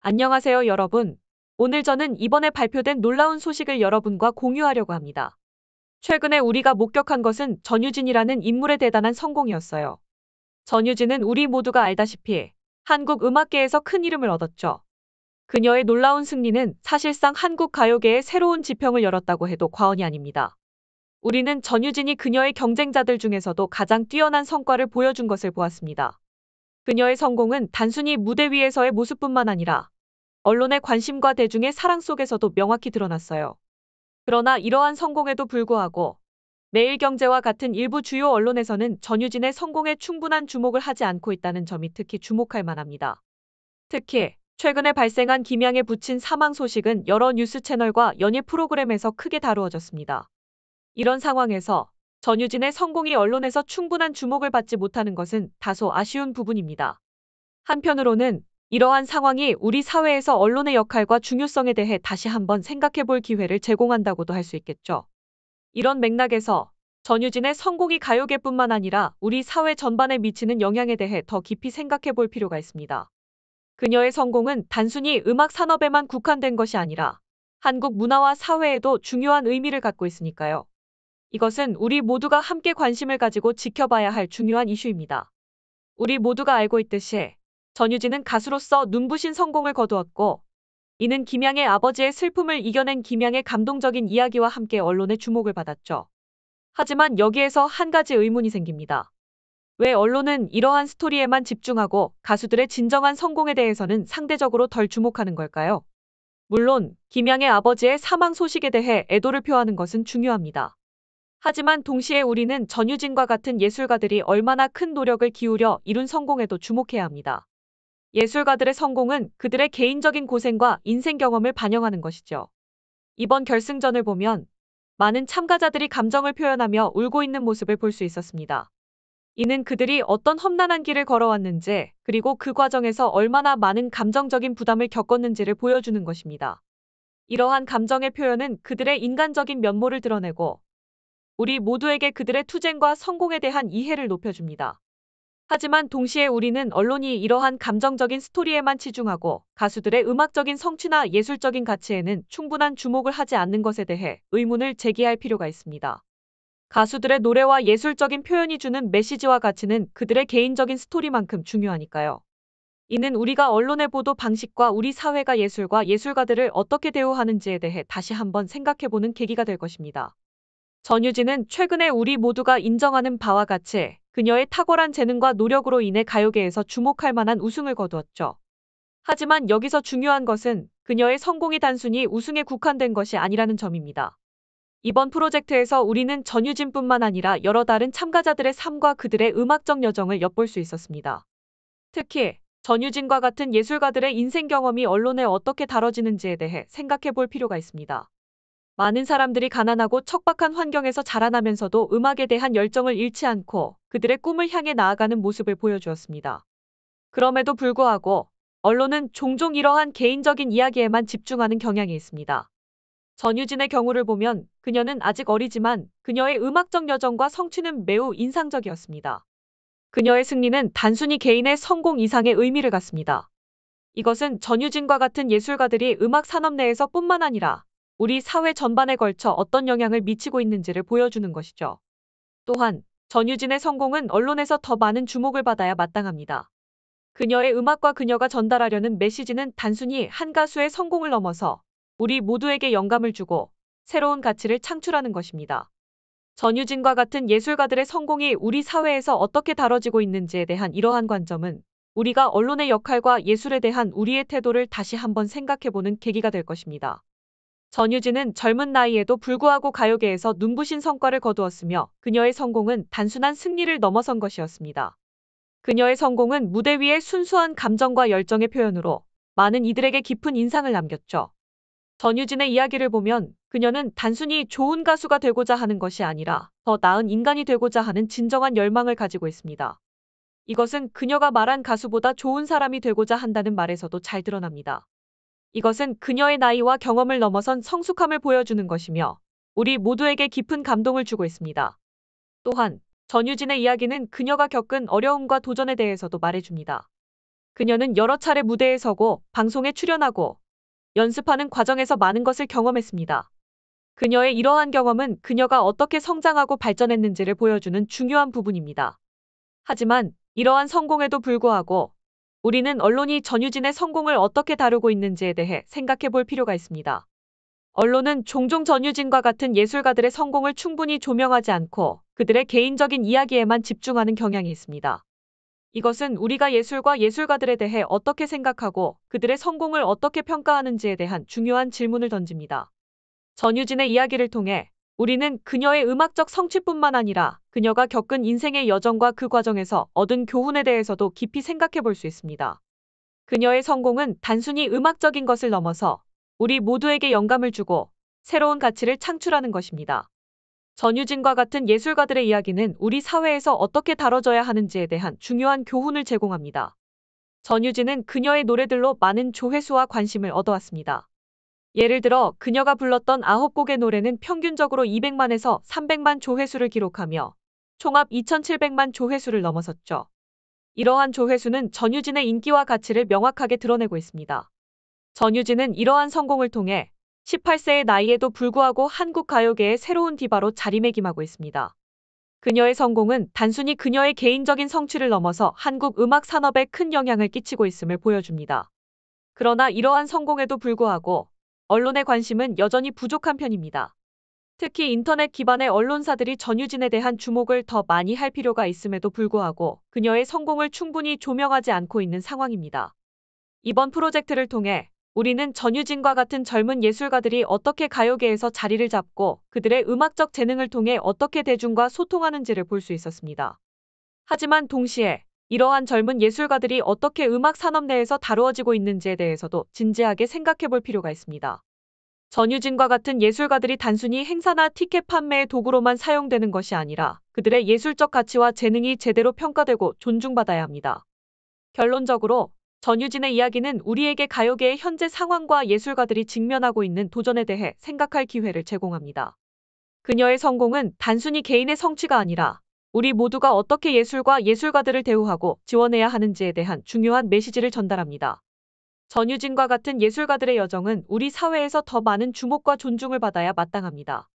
안녕하세요, 여러분. 오늘 저는 이번에 발표된 놀라운 소식을 여러분과 공유하려고 합니다. 최근에 우리가 목격한 것은 전유진이라는 인물의 대단한 성공이었어요. 전유진은 우리 모두가 알다시피 한국 음악계에서 큰 이름을 얻었죠. 그녀의 놀라운 승리는 사실상 한국 가요계에 새로운 지평을 열었다고 해도 과언이 아닙니다. 우리는 전유진이 그녀의 경쟁자들 중에서도 가장 뛰어난 성과를 보여준 것을 보았습니다. 그녀의 성공은 단순히 무대 위에서의 모습뿐만 아니라 언론의 관심과 대중의 사랑 속에서도 명확히 드러났어요. 그러나 이러한 성공에도 불구하고 매일경제와 같은 일부 주요 언론에서는 전유진의 성공에 충분한 주목을 하지 않고 있다는 점이 특히 주목할 만합니다. 특히 최근에 발생한 김양의 부친 사망 소식은 여러 뉴스 채널과 연예 프로그램에서 크게 다루어졌습니다. 이런 상황에서 전유진의 성공이 언론에서 충분한 주목을 받지 못하는 것은 다소 아쉬운 부분입니다. 한편으로는 이러한 상황이 우리 사회에서 언론의 역할과 중요성에 대해 다시 한번 생각해 볼 기회를 제공한다고도 할 수 있겠죠. 이런 맥락에서 전유진의 성공이 가요계뿐만 아니라 우리 사회 전반에 미치는 영향에 대해 더 깊이 생각해 볼 필요가 있습니다. 그녀의 성공은 단순히 음악 산업에만 국한된 것이 아니라 한국 문화와 사회에도 중요한 의미를 갖고 있으니까요. 이것은 우리 모두가 함께 관심을 가지고 지켜봐야 할 중요한 이슈입니다. 우리 모두가 알고 있듯이 전유진은 가수로서 눈부신 성공을 거두었고, 이는 김양의 아버지의 슬픔을 이겨낸 김양의 감동적인 이야기와 함께 언론의 주목을 받았죠. 하지만 여기에서 한 가지 의문이 생깁니다. 왜 언론은 이러한 스토리에만 집중하고 가수들의 진정한 성공에 대해서는 상대적으로 덜 주목하는 걸까요? 물론 김양의 아버지의 사망 소식에 대해 애도를 표하는 것은 중요합니다. 하지만 동시에 우리는 전유진과 같은 예술가들이 얼마나 큰 노력을 기울여 이룬 성공에도 주목해야 합니다. 예술가들의 성공은 그들의 개인적인 고생과 인생 경험을 반영하는 것이죠. 이번 결승전을 보면 많은 참가자들이 감정을 표현하며 울고 있는 모습을 볼 수 있었습니다. 이는 그들이 어떤 험난한 길을 걸어왔는지, 그리고 그 과정에서 얼마나 많은 감정적인 부담을 겪었는지를 보여주는 것입니다. 이러한 감정의 표현은 그들의 인간적인 면모를 드러내고 우리 모두에게 그들의 투쟁과 성공에 대한 이해를 높여줍니다. 하지만 동시에 우리는 언론이 이러한 감정적인 스토리에만 치중하고 가수들의 음악적인 성취나 예술적인 가치에는 충분한 주목을 하지 않는 것에 대해 의문을 제기할 필요가 있습니다. 가수들의 노래와 예술적인 표현이 주는 메시지와 가치는 그들의 개인적인 스토리만큼 중요하니까요. 이는 우리가 언론의 보도 방식과 우리 사회가 예술과 예술가들을 어떻게 대우하는지에 대해 다시 한번 생각해보는 계기가 될 것입니다. 전유진은 최근에 우리 모두가 인정하는 바와 같이 그녀의 탁월한 재능과 노력으로 인해 가요계에서 주목할 만한 우승을 거두었죠. 하지만 여기서 중요한 것은 그녀의 성공이 단순히 우승에 국한된 것이 아니라는 점입니다. 이번 프로젝트에서 우리는 전유진뿐만 아니라 여러 다른 참가자들의 삶과 그들의 음악적 여정을 엿볼 수 있었습니다. 특히 전유진과 같은 예술가들의 인생 경험이 언론에 어떻게 다뤄지는지에 대해 생각해 볼 필요가 있습니다. 많은 사람들이 가난하고 척박한 환경에서 자라나면서도 음악에 대한 열정을 잃지 않고 그들의 꿈을 향해 나아가는 모습을 보여주었습니다. 그럼에도 불구하고 언론은 종종 이러한 개인적인 이야기에만 집중하는 경향이 있습니다. 전유진의 경우를 보면 그녀는 아직 어리지만 그녀의 음악적 여정과 성취는 매우 인상적이었습니다. 그녀의 승리는 단순히 개인의 성공 이상의 의미를 갖습니다. 이것은 전유진과 같은 예술가들이 음악 산업 내에서 뿐만 아니라 우리 사회 전반에 걸쳐 어떤 영향을 미치고 있는지를 보여주는 것이죠. 또한 전유진의 성공은 언론에서 더 많은 주목을 받아야 마땅합니다. 그녀의 음악과 그녀가 전달하려는 메시지는 단순히 한 가수의 성공을 넘어서 우리 모두에게 영감을 주고 새로운 가치를 창출하는 것입니다. 전유진과 같은 예술가들의 성공이 우리 사회에서 어떻게 다뤄지고 있는지에 대한 이러한 관점은 우리가 언론의 역할과 예술에 대한 우리의 태도를 다시 한번 생각해보는 계기가 될 것입니다. 전유진은 젊은 나이에도 불구하고 가요계에서 눈부신 성과를 거두었으며 그녀의 성공은 단순한 승리를 넘어선 것이었습니다. 그녀의 성공은 무대 위의 순수한 감정과 열정의 표현으로 많은 이들에게 깊은 인상을 남겼죠. 전유진의 이야기를 보면 그녀는 단순히 좋은 가수가 되고자 하는 것이 아니라 더 나은 인간이 되고자 하는 진정한 열망을 가지고 있습니다. 이것은 그녀가 말한 가수보다 좋은 사람이 되고자 한다는 말에서도 잘 드러납니다. 이것은 그녀의 나이와 경험을 넘어선 성숙함을 보여주는 것이며 우리 모두에게 깊은 감동을 주고 있습니다. 또한 전유진의 이야기는 그녀가 겪은 어려움과 도전에 대해서도 말해줍니다. 그녀는 여러 차례 무대에 서고 방송에 출연하고 연습하는 과정에서 많은 것을 경험했습니다. 그녀의 이러한 경험은 그녀가 어떻게 성장하고 발전했는지를 보여주는 중요한 부분입니다. 하지만 이러한 성공에도 불구하고 우리는 언론이 전유진의 성공을 어떻게 다루고 있는지에 대해 생각해 볼 필요가 있습니다. 언론은 종종 전유진과 같은 예술가들의 성공을 충분히 조명하지 않고 그들의 개인적인 이야기에만 집중하는 경향이 있습니다. 이것은 우리가 예술과 예술가들에 대해 어떻게 생각하고 그들의 성공을 어떻게 평가하는지에 대한 중요한 질문을 던집니다. 전유진의 이야기를 통해 우리는 그녀의 음악적 성취뿐만 아니라 그녀가 겪은 인생의 여정과 그 과정에서 얻은 교훈에 대해서도 깊이 생각해 볼 수 있습니다. 그녀의 성공은 단순히 음악적인 것을 넘어서 우리 모두에게 영감을 주고 새로운 가치를 창출하는 것입니다. 전유진과 같은 예술가들의 이야기는 우리 사회에서 어떻게 다뤄져야 하는지에 대한 중요한 교훈을 제공합니다. 전유진은 그녀의 노래들로 많은 조회수와 관심을 얻어왔습니다. 예를 들어 그녀가 불렀던 9곡의 노래는 평균적으로 200만에서 300만 조회수를 기록하며 총합 2700만 조회수를 넘어섰죠. 이러한 조회수는 전유진의 인기와 가치를 명확하게 드러내고 있습니다. 전유진은 이러한 성공을 통해 18세의 나이에도 불구하고 한국 가요계의 새로운 디바로 자리매김하고 있습니다. 그녀의 성공은 단순히 그녀의 개인적인 성취를 넘어서 한국 음악 산업에 큰 영향을 끼치고 있음을 보여줍니다. 그러나 이러한 성공에도 불구하고 언론의 관심은 여전히 부족한 편입니다. 특히 인터넷 기반의 언론사들이 전유진에 대한 주목을 더 많이 할 필요가 있음에도 불구하고 그녀의 성공을 충분히 조명하지 않고 있는 상황입니다. 이번 프로젝트를 통해 우리는 전유진과 같은 젊은 예술가들이 어떻게 가요계에서 자리를 잡고 그들의 음악적 재능을 통해 어떻게 대중과 소통하는지를 볼 수 있었습니다. 하지만 동시에 이러한 젊은 예술가들이 어떻게 음악 산업 내에서 다루어지고 있는지에 대해서도 진지하게 생각해 볼 필요가 있습니다. 전유진과 같은 예술가들이 단순히 행사나 티켓 판매의 도구로만 사용되는 것이 아니라 그들의 예술적 가치와 재능이 제대로 평가되고 존중받아야 합니다. 결론적으로 전유진의 이야기는 우리에게 가요계의 현재 상황과 예술가들이 직면하고 있는 도전에 대해 생각할 기회를 제공합니다. 그녀의 성공은 단순히 개인의 성취가 아니라 우리 모두가 어떻게 예술과 예술가들을 대우하고 지원해야 하는지에 대한 중요한 메시지를 전달합니다. 전유진과 같은 예술가들의 여정은 우리 사회에서 더 많은 주목과 존중을 받아야 마땅합니다.